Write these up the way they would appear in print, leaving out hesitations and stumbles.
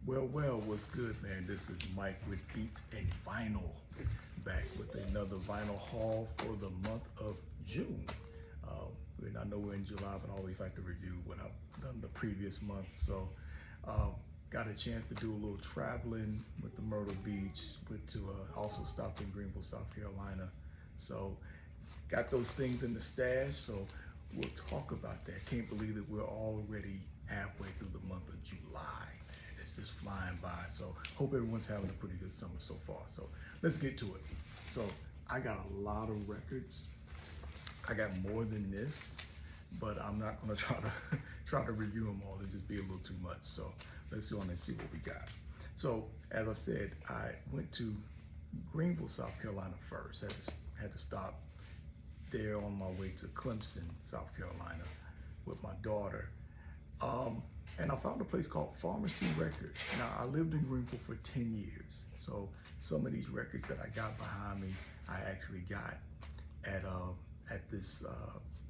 What's good, man? This is Mike with Beats and Vinyl, back with another vinyl haul for the month of June. And I know we're in July, but I always like to review what I've done the previous month. So, got a chance to do a little traveling with the Myrtle Beach, went to also stopped in Greenville, South Carolina. So, got those things in the stash. So, we'll talk about that. Can't believe that we're already halfway through the month of July. It's just flying by. So hope everyone's having a pretty good summer so far. So let's get to it. So I got a lot of records. I got more than this, but I'm not gonna try to review them all. It'll just be a little too much. So let's go on and see what we got. So as I said, I went to Greenville, South Carolina first. Had to stop there on my way to Clemson, South Carolina with my daughter. And I found a place called Pharmacy Records. Now, I lived in Greenville for 10 years. So some of these records that I got behind me, I actually got at this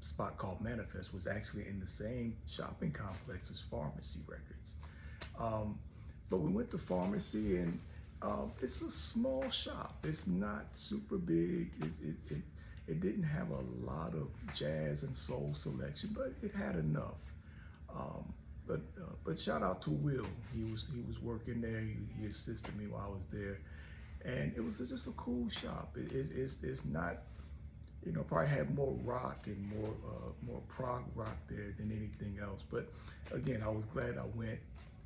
spot called Manifest, was actually in the same shopping complex as Pharmacy Records. But we went to Pharmacy, and it's a small shop. It's not super big. It didn't have a lot of jazz and soul selection, but it had enough. But shout out to Will. He was working there. He assisted me while I was there, and it was just a cool shop. It's not, probably had more rock and more prog rock there than anything else. But again, I was glad I went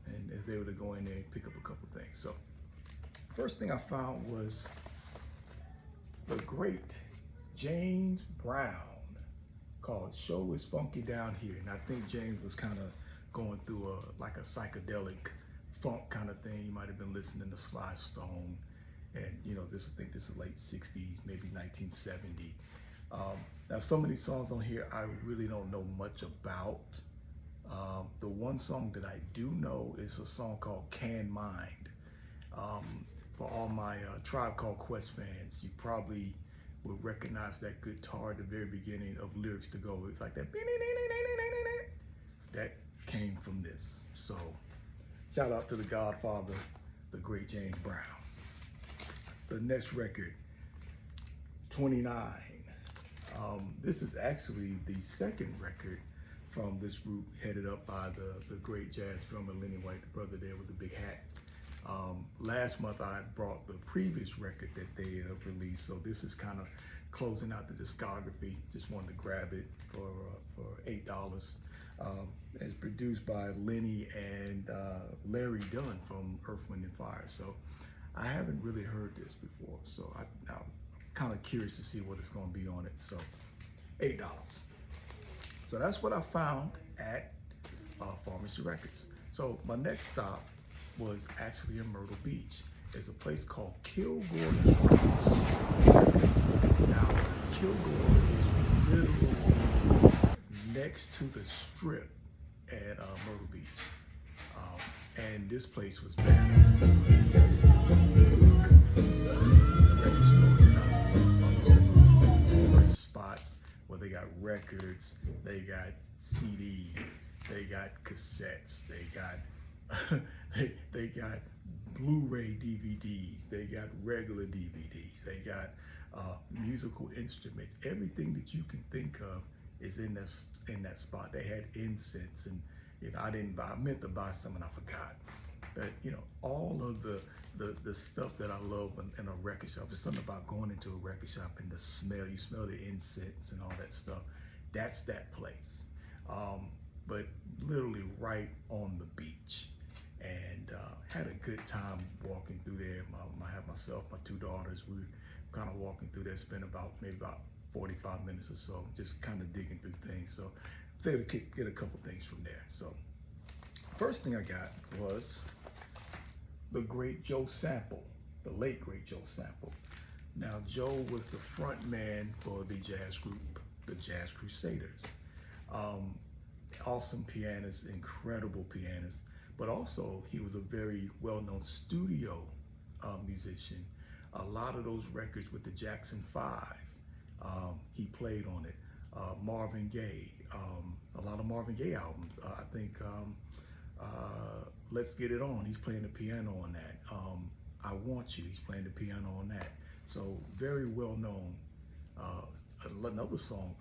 and was able to go in there and pick up a couple things. So first thing I found was the great James Brown, called Show Is Funky Down Here. And I think James was kind of going through like a psychedelic funk kind of thing. You might have been listening to Sly Stone, and I think this is late 60s, maybe 1970. Now some of these songs on here I really don't know much about. The one song that I do know is a song called Can Mind. For all my Tribe Called Quest fans, you probably will recognize that guitar at the very beginning of Lyrics to Go. It's like that. That came from this. So shout out to the Godfather, the great James Brown. The next record, 29. This is actually the second record from this group, headed up by the great jazz drummer Lenny White, the brother there with the big hat. Last month I brought the previous record that they have released, so this is kind of closing out the discography. Just wanted to grab it for $8. It's produced by Lenny and Larry Dunn from Earth, Wind and Fire. So I haven't really heard this before, so I'm kind of curious to see what it's going to be on it. So $8. So that's what I found at Pharmacy Records. So my next stop was actually in Myrtle Beach. It's a place called Kilgore Tracks. Now, Kilgore is literally next to the strip at Myrtle Beach. And this place was best. Record store, spots where they got records, they got CDs, they got cassettes, they got they got Blu-ray DVDs, they got regular DVDs, they got musical instruments. Everything that you can think of is in that spot. They had incense, and I meant to buy some and I forgot. But all of the stuff that I love in a record shop. There's something about going into a record shop and the smell. You smell the incense and all that stuff. That's that place. But literally right on the beach. And had a good time walking through there. I have myself, my two daughters. We were kind of walking through there, spent maybe about 45 minutes or so, just kind of digging through things. So I was able to get a couple things from there. So first thing I got was the great Joe Sample, the late great Joe Sample. Now Joe was the front man for the jazz group, the Jazz Crusaders. Awesome pianist, incredible pianist. But also, he was a very well-known studio musician. A lot of those records with the Jackson 5, he played on it. Marvin Gaye, a lot of Marvin Gaye albums. I think Let's Get It On, he's playing the piano on that. I Want You, he's playing the piano on that. So very well known. Another song,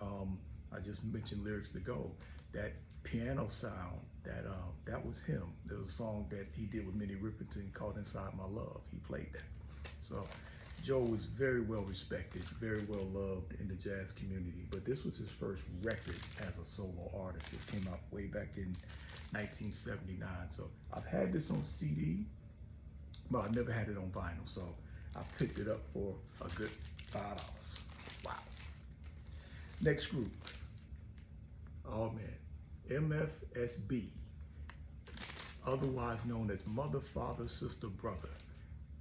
I just mentioned Lyrics to Go. That piano sound, that was him. There was a song that he did with Minnie Riperton called Inside My Love. He played that. So Joe was very well respected, very well loved in the jazz community, but this was his first record as a solo artist. This came out way back in 1979. So I've had this on CD, but I never had it on vinyl. So I picked it up for a good $5. Wow. Next group. Oh man, MFSB, otherwise known as Mother, Father, Sister, Brother.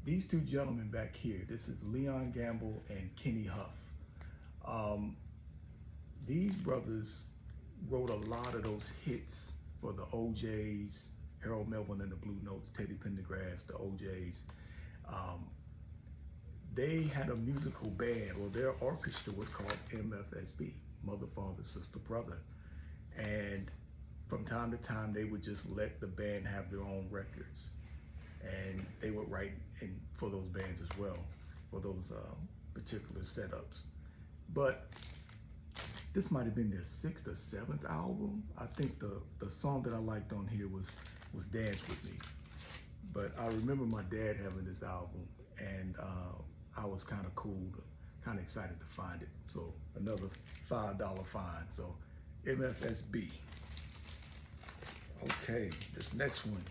These two gentlemen back here, this is Leon Gamble and Kenny Huff. These brothers wrote a lot of those hits for the OJs, Harold Melvin and the Blue Notes, Teddy Pendergrass, the OJs. They had a musical band, or their orchestra was called MFSB, Mother, Father, Sister, Brother. And from time to time, they would just let the band have their own records. And they would write in for those bands as well, for those particular setups. But this might have been their 6th or 7th album. I think the song that I liked on here was Dance With Me. But I remember my dad having this album, and I was kind of cool, kind of excited to find it. So another $5 find. So MFSB. Okay, this next one.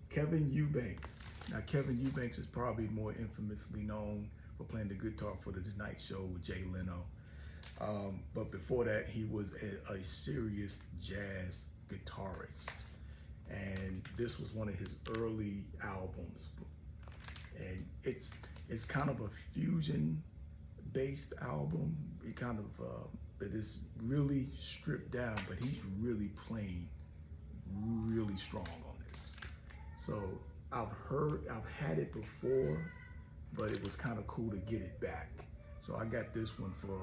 Kevin Eubanks. Now, Kevin Eubanks is probably more infamously known for playing the guitar for The Tonight Show with Jay Leno. But before that, he was a serious jazz guitarist. And this was one of his early albums. And it's kind of a fusion-based album. It kind of, it is really stripped down, but he's really playing really strong on this. So I've had it before, but it was kind of cool to get it back. So I got this one for,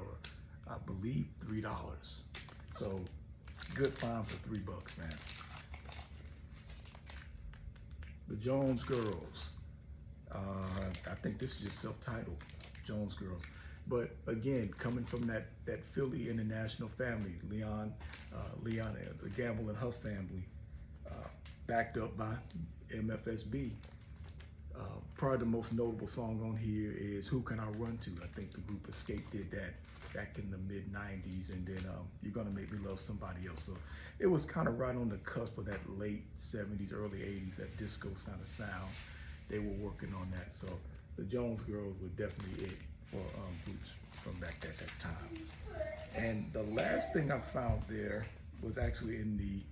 I believe, $3. So good find for $3, man. The Jones Girls. I think this is just self-titled, Jones Girls. But again, coming from that Philly international family, Leon, the Gamble and Huff family, backed up by MFSB. Probably the most notable song on here is Who Can I Run To? I think the group Escape did that back in the mid-90s, and then You're Gonna Make Me Love Somebody Else. So it was kind of right on the cusp of that late 70s, early 80s, that disco kind of sound. They were working on that. So the Jones Girls were definitely it for groups from back at that time. And the last thing I found there was actually in the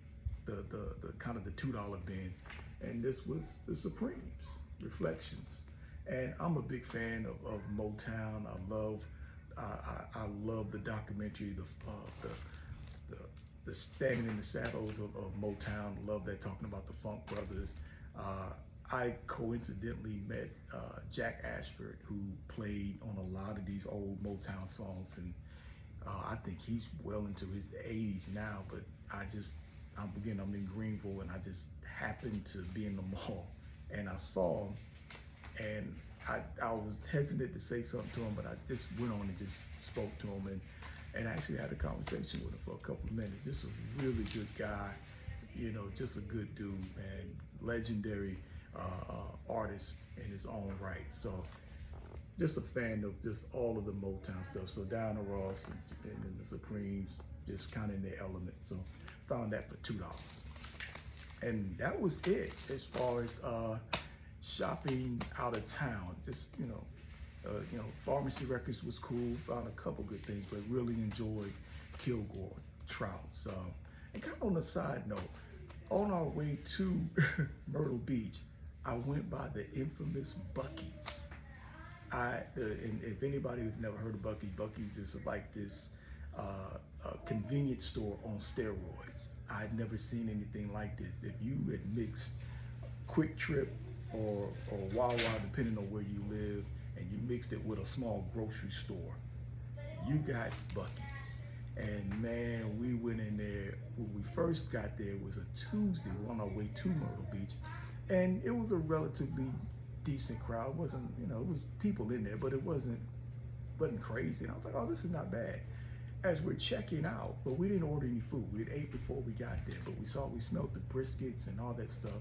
kind of the $2 bin, and this was the Supremes, Reflections. And I'm a big fan of Motown. I love the documentary, the Standing in the Shadows of Motown. Love that, talking about the Funk Brothers. I coincidentally met Jack Ashford, who played on a lot of these old Motown songs, and I think he's well into his 80s now. But I'm in Greenville, and I just happened to be in the mall, and I saw him, and I was hesitant to say something to him, but I just went on and just spoke to him, and I actually had a conversation with him for a couple of minutes. Just a really good guy, just a good dude, man. Legendary artist in his own right. So just a fan of just all of the Motown stuff. So Diana Ross and the Supremes, just kind of in their element. So found that for $2. And that was it as far as shopping out of town. Just, Pharmacy Records was cool. Found a couple good things, but really enjoyed Kilgore, Trouts. And kind of on a side note, on our way to Myrtle Beach, I went by the infamous Buc-ee's. And if anybody has never heard of Buc-ee's is like this convenience store on steroids. I'd never seen anything like this. If you had mixed Quick Trip or Wawa, depending on where you live, and you mixed it with a small grocery store, you got Buc-ee's. And man, we went in there, when we first got there, it was a Tuesday, we were on our way to Myrtle Beach. And it was a relatively decent crowd. It wasn't, you know, it was people in there, but it wasn't crazy. And I was like, oh, this is not bad. As we're checking out, but we didn't order any food. We had ate before we got there, but we smelled the briskets and all that stuff.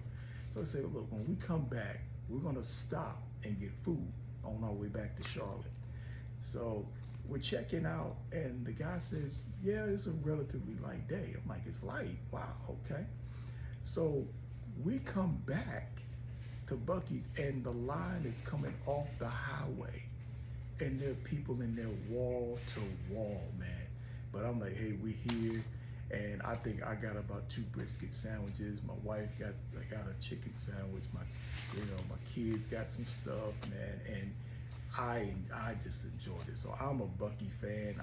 So I said, look, when we come back, we're gonna stop and get food on our way back to Charlotte. So we're checking out, and the guy says, yeah, it's a relatively light day. I'm like, it's light? Wow, okay. So we come back to Buc-ee's, and the line is coming off the highway, and there are people in there wall to wall, man. But I'm like, hey, we're here, and I think I got about 2 brisket sandwiches. My wife got a chicken sandwich. My kids got some stuff, man, and I just enjoyed it. So I'm a Buc-ee fan.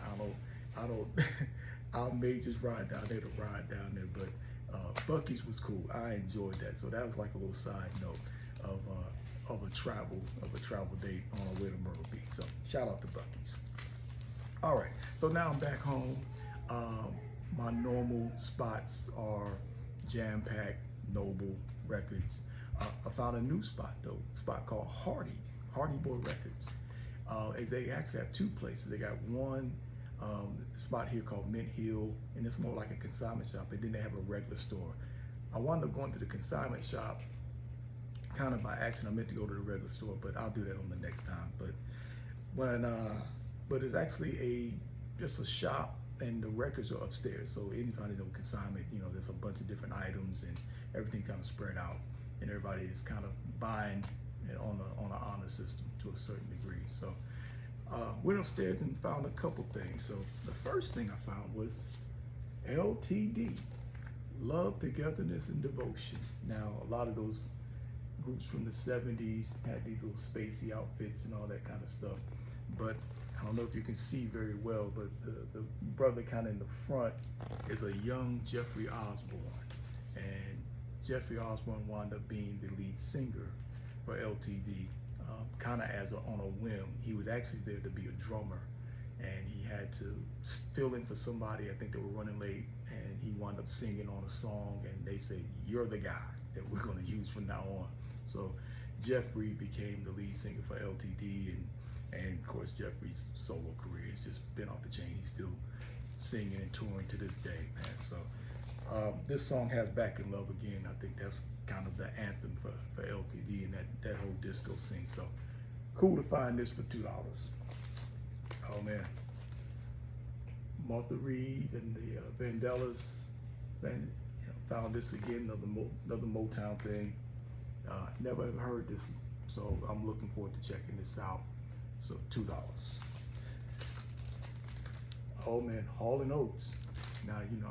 I may just ride down there to ride down there, but Buc-ee's was cool. I enjoyed that. So that was like a little side note of a travel date on our way to Myrtle Beach. So shout out to Buc-ee's. All right, so now I'm back home. My normal spots are Jam Pack, Noble Records. I found a new spot though, a spot called Hardy Boy Records. They actually have 2 places. They got one spot here called Mint Hill, and it's more like a consignment shop, and then they have a regular store. I wound up going to the consignment shop kind of by accident. I meant to go to the regular store, but I'll do that on the next time. But it's actually just a shop, and the records are upstairs. So anybody know consignment, you know, there's a bunch of different items and everything kind of spread out, and everybody is kind of buying on an honor system to a certain degree. So went upstairs and found a couple things. So the first thing I found was LTD, Love, Togetherness, and Devotion. Now, a lot of those groups from the 70s had these little spacey outfits and all that kind of stuff. But I don't know if you can see very well, but the brother kind of in the front is a young Jeffrey Osborne. And Jeffrey Osborne wound up being the lead singer for LTD, kind of on a whim. He was actually there to be a drummer, and he had to fill in for somebody. I think they were running late, and he wound up singing on a song, and they said, you're the guy that we're going to use from now on. So Jeffrey became the lead singer for LTD, and of course Jeffrey's solo career has just been off the chain. He's still singing and touring to this day, man. So this song has Back in Love Again. I think that's kind of the anthem for LTD and that whole disco scene. So cool to find this for $2. Oh man, Martha Reed and the Vandellas, found this again, another Motown thing. Never heard this, so I'm looking forward to checking this out. So $2. Oh man, Hall & Oates. Now, you know,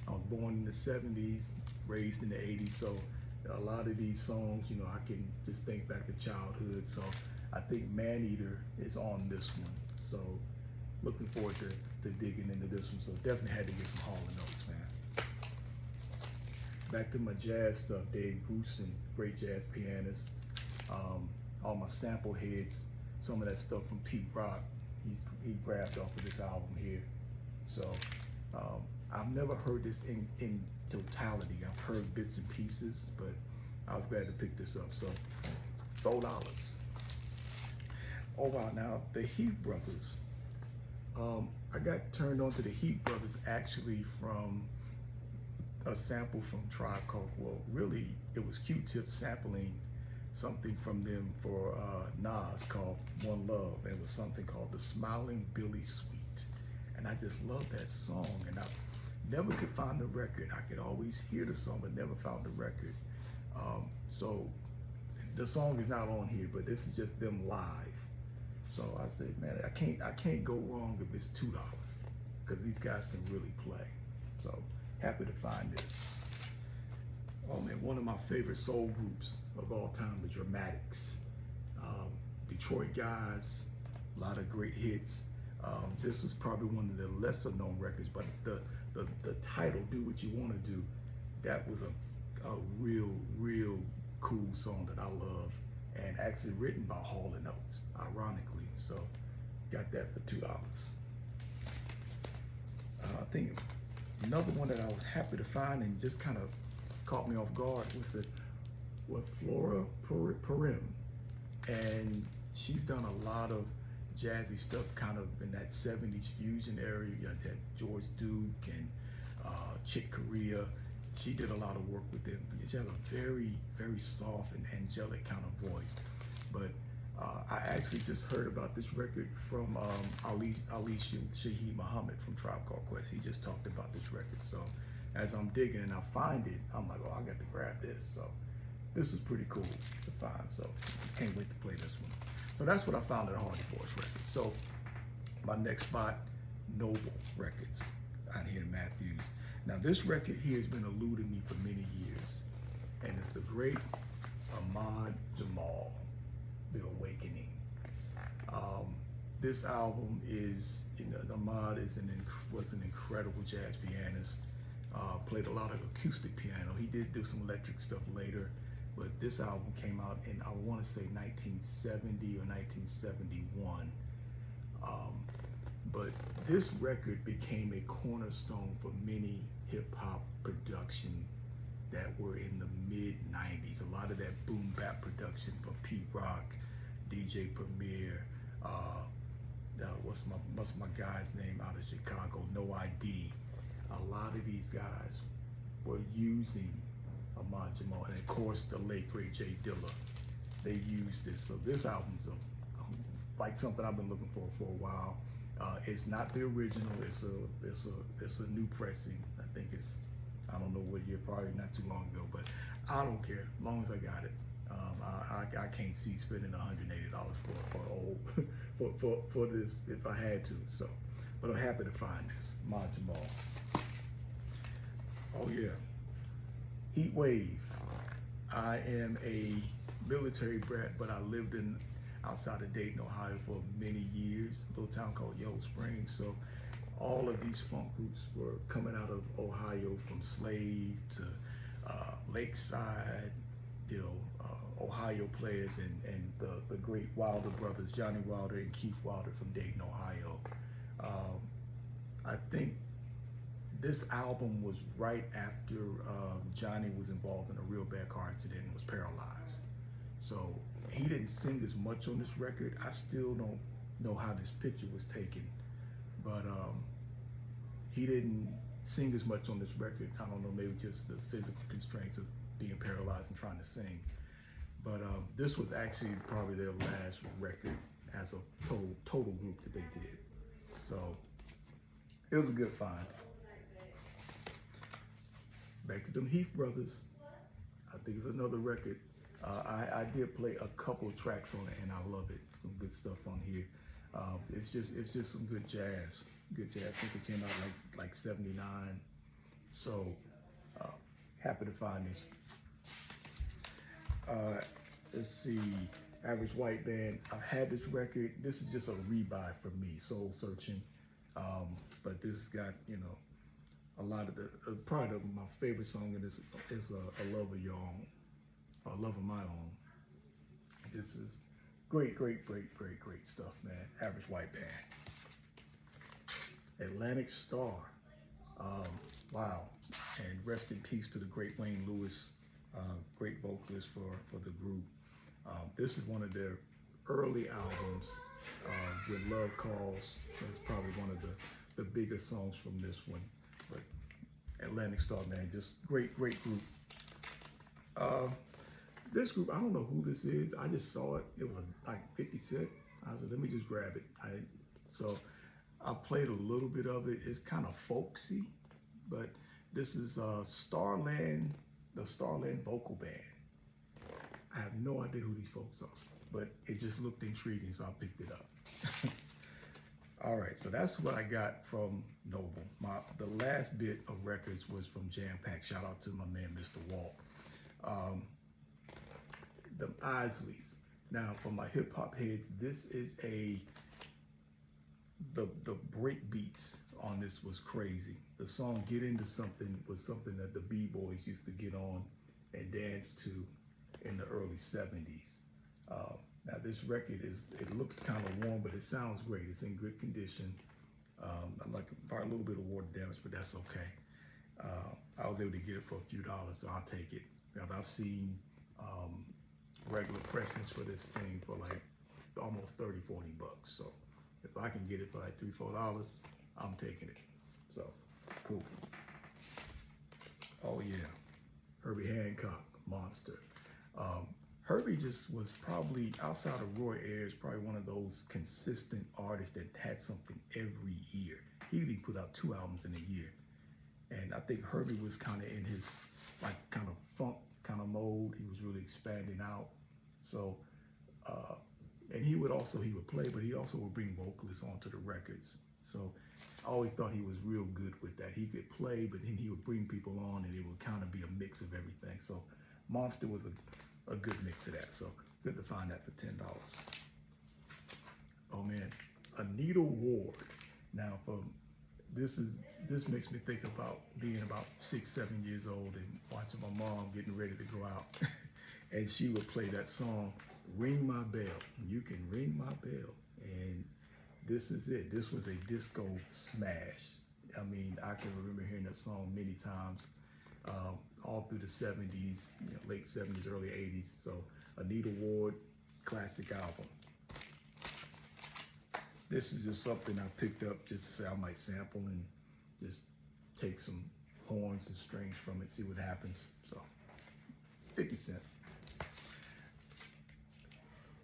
I was born in the 70s, raised in the 80s, so a lot of these songs, you know, I can just think back to childhood. So I think Maneater is on this one. So looking forward to digging into this one. So definitely had to get some Hall & Oates, man. Back to my jazz stuff, Dave Grusin, great jazz pianist. All my sample heads, some of that stuff from Pete Rock, he grabbed off of this album here. So I've never heard this in totality. I've heard bits and pieces, but I was glad to pick this up. So $4. Oh wow, now the Heat Brothers. I got turned on to the Heat Brothers actually from a sample from Tribe Called, well, really it was Q-Tip sampling something from them for Nas called One Love, and it was something called The Smiling Billy Suite. And I just love that song, and I never could find the record. I could always hear the song, but never found the record. So the song is not on here, but this is just them live. So I said, man, I can't go wrong if it's $2, because these guys can really play. So happy to find this. Oh man, one of my favorite soul groups of all time, the Dramatics. Detroit guys, a lot of great hits. This was probably one of the lesser known records, but the title, Do What You Want to Do, that was a real cool song that I love, and actually written by Hall & Oates, ironically. So got that for $2. I think another one that I was happy to find and just kind of caught me off guard was Flora Purim, and she's done a lot of jazzy stuff, kind of in that '70s fusion area. You got that George Duke and Chick Corea. She did a lot of work with them. She has a very, very soft and angelic kind of voice. But I actually just heard about this record from Ali Shaheed Muhammad from Tribe Called Quest. He just talked about this record. So as I'm digging and I find it, I'm like, oh, I got to grab this. So this is pretty cool to find. So can't wait to play this one. So that's what I found at Hardy Boys Records. So my next spot, Noble Records out here in Matthews. Now this record here has been eluding me for many years, and it's the great Ahmad Jamal, The Awakening. This album is, Ahmad was an incredible jazz pianist. Played a lot of acoustic piano. He did do some electric stuff later, but this album came out in, I want to say 1970 or 1971. But this record became a cornerstone for many hip hop production that were in the mid 90s. A lot of that boom bap production from Pete Rock, DJ Premier, what's my guy's name out of Chicago, No ID. A lot of these guys were using Ahmad Jamal, and of course the late great Jay Dilla. They used this. So this album's like something I've been looking for a while. It's not the original. It's a new pressing. I think it's, I don't know what year, probably not too long ago, but I don't care as long as I got it. I can't see spending $180 for this if I had to. So, but I'm happy to find this Ahmad Jamal. Oh yeah, Heat Wave. I am a military brat, but I lived outside of Dayton, Ohio for many years, a little town called Yellow Springs. So all of these funk groups were coming out of Ohio, from Slave to Lakeside, Ohio players, and the great Wilder brothers, Johnny Wilder and Keith Wilder from Dayton, Ohio. I think this album was right after Johnny was involved in a real bad car accident and was paralyzed. So he didn't sing as much on this record. I still don't know how this picture was taken, but he didn't sing as much on this record. I don't know, maybe just the physical constraints of being paralyzed and trying to sing. But this was actually probably their last record as a total group that they did. So it was a good find. Back to them Heath Brothers. I think it's another record. I did play a couple of tracks on it, and I love it. Some good stuff on here. It's just some good jazz. Good jazz. I think it came out like '79. So happy to find this. Let's see. Average White Band. I've had this record. This is just a rebuy for me. Soul Searching. But this has got, a lot of probably my favorite song in this is A Love of Your Own, or Love of My Own. This is great stuff, man. Average White Band. Atlantic Star. Wow. And rest in peace to the great Wayne Lewis, great vocalist for the group. This is one of their early albums, When Love Calls. That's probably one of the biggest songs from this one. But Atlantic Star, man, just great group. This group, I don't know who this is. I just saw it. It was like 50 Cent. I said, let me just grab it. So I played a little bit of it. It's kind of folksy, but this is Starland, the Starland Vocal Band. I have no idea who these folks are, but it just looked intriguing, so I picked it up. All right, so that's what I got from Noble. The last bit of records was from Jam Pack. Shout out to my man, Mr. Walt. The Isleys. Now, for my hip hop heads, this is the break beats on this was crazy. The song Get Into Something was something that the B-boys used to get on and dance to in the early 70s. Now this record it looks kind of worn, but it sounds great. It's in good condition. I'm like probably a little bit of water damage, but that's okay. I was able to get it for a few dollars, so I'll take it. Because I've seen regular pressings for this thing for like almost 30, 40 bucks. So if I can get it for like $3, $4, I'm taking it. So cool. Oh yeah, Herbie Hancock, monster. Herbie just was probably, outside of Roy Ayers, probably one of those consistent artists that had something every year. He even put out 2 albums in a year. And I think Herbie was kind of in his like kind of funk kind of mode. He was really expanding out. So, and he would play, but he also would bring vocalists onto the records. So I always thought he was real good with that. He could play, but then he would bring people on and it would kind of be a mix of everything. So Monster was a good mix of that. So good to find that for $10. Oh man, Anita Ward. Now this makes me think about being about 6, 7 years old and watching my mom getting ready to go out. And she would play that song, Ring My Bell. You can ring my bell. And this is it. This was a disco smash. I mean, I can remember hearing that song many times, all through the 70s, late 70s, early 80s. So Anita Ward, classic album. This is just something I picked up just to say I might sample and just take some horns and strings from it, see what happens. So 50 cents.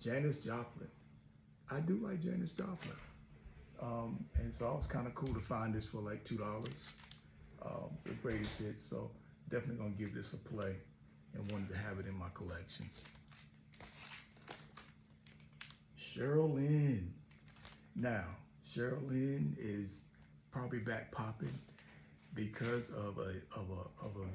Janis Joplin. I do like Janis Joplin. And so it was kind of cool to find this for like $2. The greatest hits. So definitely gonna give this a play and wanted to have it in my collection. Cheryl Lynn. Now, Cheryl Lynn is probably back popping because of a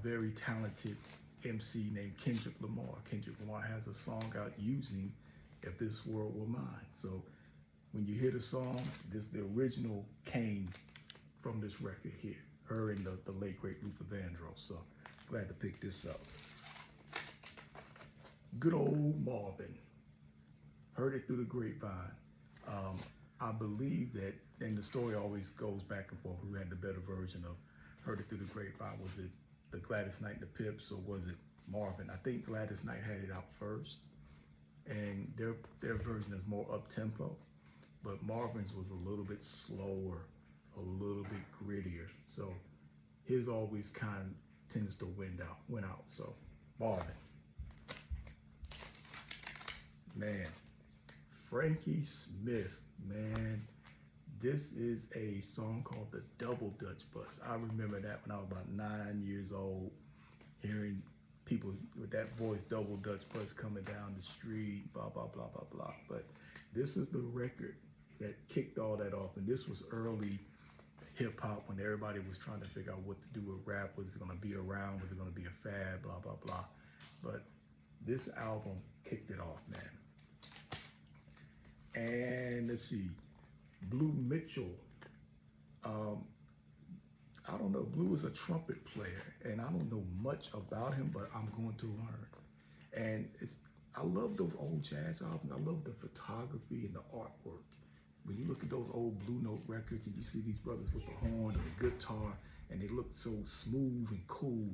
very talented MC named Kendrick Lamar. Kendrick Lamar has a song out using If This World Were Mine. So when you hear the song, the original came from this record here. Her and the late great Luther Vandross. So glad to pick this up. Good old Marvin. Heard it through the grapevine. I believe that, and the story always goes back and forth, who had the better version of Heard It Through the Grapevine. Was it the Gladys Knight and the Pips, or was it Marvin? I think Gladys Knight had it out first, and their version is more up-tempo, but Marvin's was a little bit slower, a little bit grittier. So his always kind of tends to win out. So Marvin. Man, Frankie Smith. Man, this is a song called The Double Dutch Bus. I remember that when I was about 9 years old, hearing people with that voice, Double Dutch Bus, coming down the street, blah, blah, blah, blah, blah. But this is the record that kicked all that off. And this was early hip hop when everybody was trying to figure out what to do with rap. Was it gonna be around? Was it gonna be a fad? Blah, blah, blah. But this album kicked it off, man. And let's see, Blue Mitchell. I don't know, Blue is a trumpet player, and I don't know much about him, but I'm going to learn. And I love those old jazz albums. I love the photography and the artwork. When you look at those old Blue Note records and you see these brothers with the horn or the guitar, and they look so smooth and cool.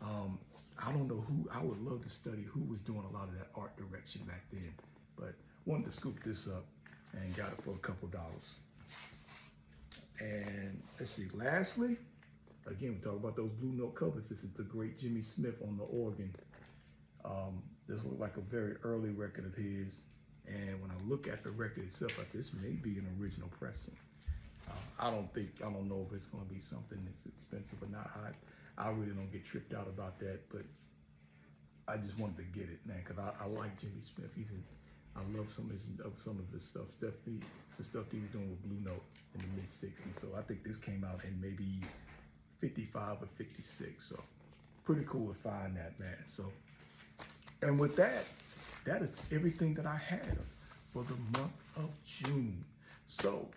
I don't know I would love to study who was doing a lot of that art direction back then, but wanted to scoop this up and got it for a couple dollars. And let's see, lastly, again, we talk about those Blue Note covers. This is the great Jimmy Smith on the organ. This looks like a very early record of his. And when I look at the record itself, like this may be an original pressing. I don't know if it's gonna be something that's expensive or not. I really don't get tripped out about that, but I just wanted to get it, man, because I like Jimmy Smith. I love some of his stuff. Definitely the stuff that he was doing with Blue Note in the mid '60s. So I think this came out in maybe 55 or 56. So pretty cool to find that, man. So, and with that is everything that I had for the month of June. So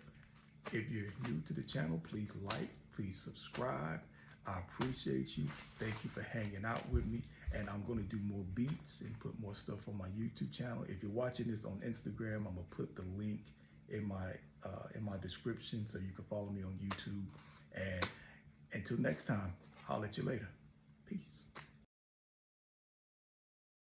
if you're new to the channel, please like, please subscribe. I appreciate you. Thank you for hanging out with me. And I'm going to do more beats and put more stuff on my YouTube channel. If you're watching this on Instagram, I'm going to put the link in my description, so you can follow me on YouTube. And until next time, holler at you later. Peace.